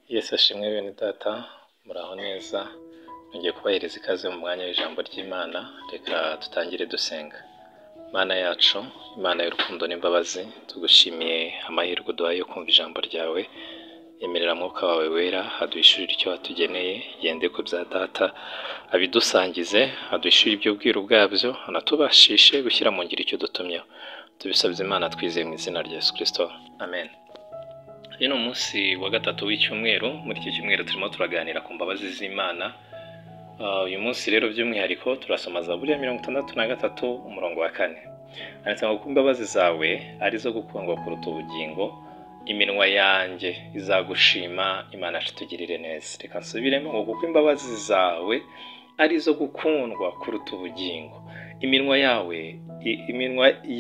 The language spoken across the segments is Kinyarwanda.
Yesu ashimwe bene data, muraho neza. Ngiye kubahereza ikaze mu mwanya w'ijambo ry'Imana. Reka tutangire dusenga. Mana yacu, Imana y'urukundo n'imbabazi, tugushimiye amahirwe uduhaye yo kumva ijambo ryawe. Emerera mwuka wawe wera aduhishurire icyo watugeneye, yende ku bya data abidusangize, aduhishurire iby'ubwiru bwabyo, anatubashishe gushyira mu ngiro icyo dutumyeho. Tubisabye Imana twizeye mu izina rya Yesu Kristo. Amen. Uyu ni umunsi wa gatatu w'icyumweru. Muri iki cyumweru turimo turaganira ku mbabazi z'Imana. Uyu munsi rero by'umwihariko turasoma Zaburi ya 63 umurongo wa 4. Handitse ngo imbabazi zawe ari zo gukundwa kuruta ubugingo, iminwa yanjye izagushima, Imana itugirire neza. Reka nsubiremo ngo kuko imbabazi zawe ari zo gukundwa kuruta ubugingo, iminwa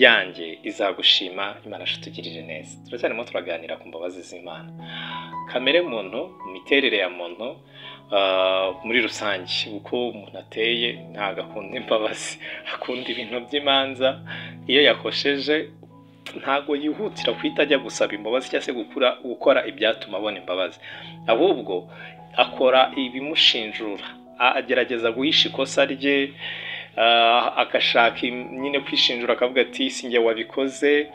yanjye izagushima, Imana itugirire neza. Turacyarimo turaganira ku mbabazi z'Imana. Kamere muntu, imiterere ya muntu muri rusange, uko umuntu ateye ntago akunda imbabazi, akunda ibintu by'imanza. Iyo yakosheje ntago yihutira kwita ajya gusaba imbabazi cyangwa se gukora ibyatuma abona imbabazi, ahubwo akora ibimushinjura, agerageza guhisha ikosa rye, agashaka nyine kwishinjura, akavuga ati si njye wabikoze.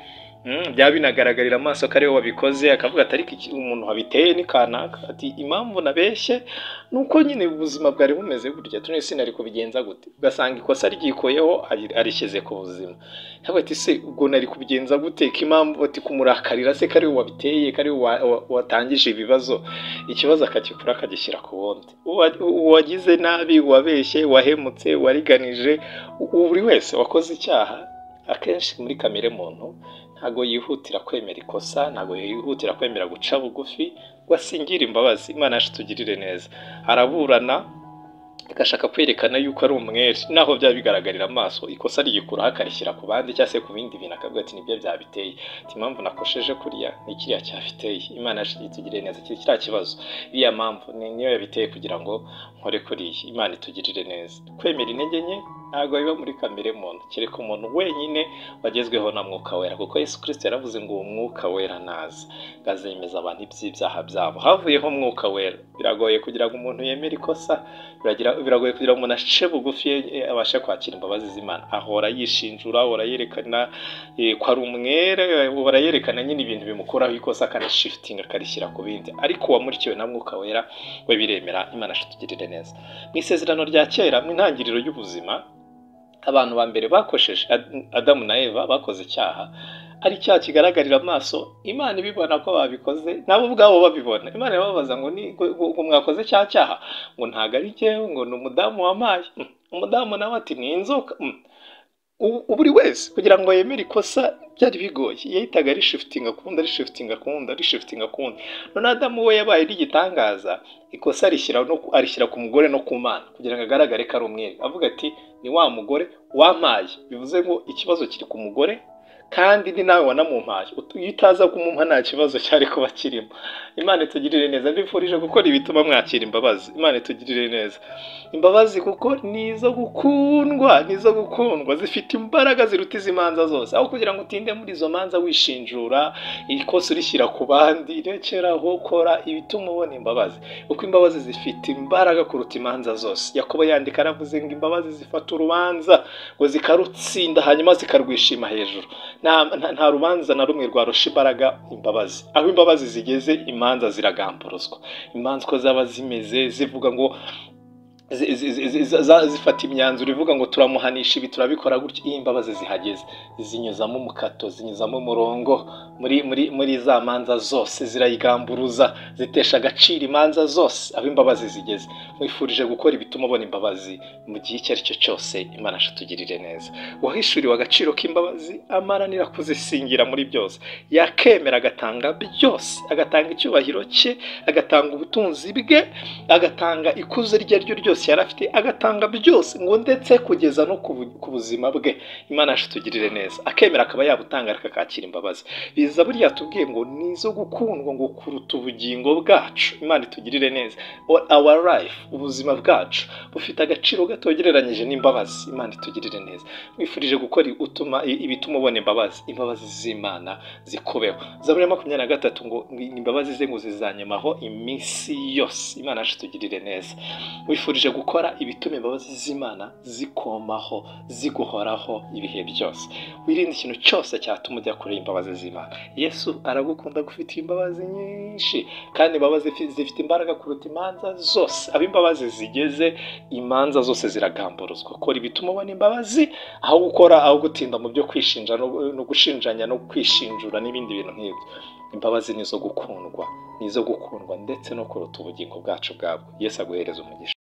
Byaba binagaragarira amaso ko ari we wabikoze, akavuga ati ariko umuntu wabiteye ni kanaka, ati impamvu nabeshye nuko nyine ubuzima bwari bumeze gutya, tune sinari kubigenza gute. Ugasanga ikosa ryikoyeho arishyize ku buzima, akavuga ati se ubwo nari kubigenza gute, ko impamvu ati kumurakarira se ko ari we wabiteye, ko ari we watangije ibibazo, ikibazo akakikura akagishyira ku wundi. Uwagize nabi, wabeshye, wahemutse, wariganije, buri wese wakoze icyaha, akenshi muri kamere muntu ntago yihutira kwemera ikosa, ntago yihutira kwemera guca bugufi ngo asingire imbabazi. Imana itugirire neza. Araburana agashaka kwerekana yuko ari umwere, naho byaba bigaragarira amaso, ikosa ryikuraho akarishyira ku bandi cyangwa se ku bindi bintu, akavuga ati nibyo byabiteye, ati impamvu nakosheje kuriya ni kiriya cyabiteye. Imana itugirire neza. Kiriya kibazo, iriya mpamvu niyo yabiteye kugira ngo nkore kuriya. Imana itugirire neza. Kwemera intege nke ntabwo biba muri kamere muntu, kereka umuntu wenyine wagezweho na mwuka wera, kuko Yesu Kristo yaravuze ngo uwo mwuka wera naza azemeza abantu iby'ibyaha byabo. Havuyeho mwuka wera biragoye kugira ngo umuntu yemere ikosa, biragoye kugira ngo umuntu ace bugufi abashe kwakira imbabazi z'Imana. Ahora yishinjura, ahora yerekana ko ari umwere, ahora yerekana nyine ibintu bimukuraho ikosa, akanashiftinga akarishyira ku bindi. Ariko uwamurikiwe na mwuka wera we biremera. Imana itugirire neza. Mu isezerano rya kera, mu intangiriro y'ubuzima, abantu ba mbere bakosheje, Adamu na Eva bakoze icyaha, ari icyaha kigaragarira amaso. Imana ibibona ko babikoze, nabo ubwabo babibona. Imana irababaza ngo mwakoze cyaha, ngo ntago ari jyewe, ngo ni umudamu wamaye. Umudamu nawe ati ni inzoka. Buri wese kugira ngo yemere ikosa byari bigoye, yahitaga rishiftinga kundi. None Adamu we yabaye igitangaza, ikosa arishyira ku mugore no ku Mana kugira ngo agaragare ko ari umwere, avuga ati ni wa mugore wamaye. Bivuze ngo ikibazo kiri ku mugore kandi ni nawe wanamumpaye, iyo utaza kumumpa nta kibazo cyari kuba kirimo. Imana itugirire neza. Mbifurije gukora ibituma mwakira imbabazi. Imana itugirire neza. Imbabazi kuko nizo gukundwa, zifite imbaraga ziruta izimanza zose. Aho kugira ngo utinde muri izo manza wishinjura, ikosa urishyira ku bandi, rekeraho kora ibituma ubona imbabazi, kuko imbabazi zifite imbaraga kuruta imanza zose. Yakobo yandika aravuze ngo imbabazi zifata urubanza ngo zikarutsinda, hanyuma zikarwishima hejuru. Nta rubanza na rumwe rwarusha imbaraga imbabazi. Aho imbabazi zigeze, imanza ziragamburuzwa. Imanza uko zaba zimeze, zivuga ngo zifata imyanzuro ivuga ngo turamuhanisha ibi, turabikora gutya. Iyo imbabazi zihageze, zinyuzamo umukato, zinyuzamo umurongo muri za manza zose, zirayigamburuza, zitesha agaciro imanza zose. Aho imbabazi zigeze, mwifurije gukora ibituma ubona imbabazi mu gihe icyo ari cyo cyose. Imana itugirire neza. Wahishuriwe agaciro k'imbabazi, amaranira kuzisingira muri byose, yakemera agatanga byose, agatanga icyubahiro cye, agatanga ubutunzi bwe, agatanga ikuzo rye ryo ryose byose yari afite agatanga byose ngo ndetse kugeza no ku buzima bwe. Imana yacu tugirire neza, akemera akaba yabutanga akakakira imbabazi. Biza burya tubwiye ngo nizo gukundwa ngo kuruta ubugingo bwacu. Imana itugirire neza. Our life, ubuzima bwacu bufite agaciro gatogereranyije n'imbabazi. Imana itugirire neza. Wifurije gukora ibituma ubona imbabazi z'Imana zikubeho. Zaburi ya 23 ngo imbabazi ze ngo zizanyemaho iminsi yose. Imana yacu tugirire neza. Wifurije gukora ibituma imbabazi z'Imana zikomaho, ziguhoraho ibihe byose. Wirinde ikintu cyose cyatuma ujya kure imbabazi z'Imana. Yesu aragukunda, gufite imbabazi nyinshi, kandi imbabazi zifite imbaraga kuruta imanza zose. Abo imbabazi zigeze, imanza zose ziragamburuzwa. Kora ibituma ubona imbabazi, aho gutinda mu byo kwishinja no gushinjanya no kwishinjura n'ibindi bintu nk'ibyo. Imbabazi nizo gukundwa ndetse no kuruta ubugingo bwacu bwabwo. Yesu aguhereza umugisha.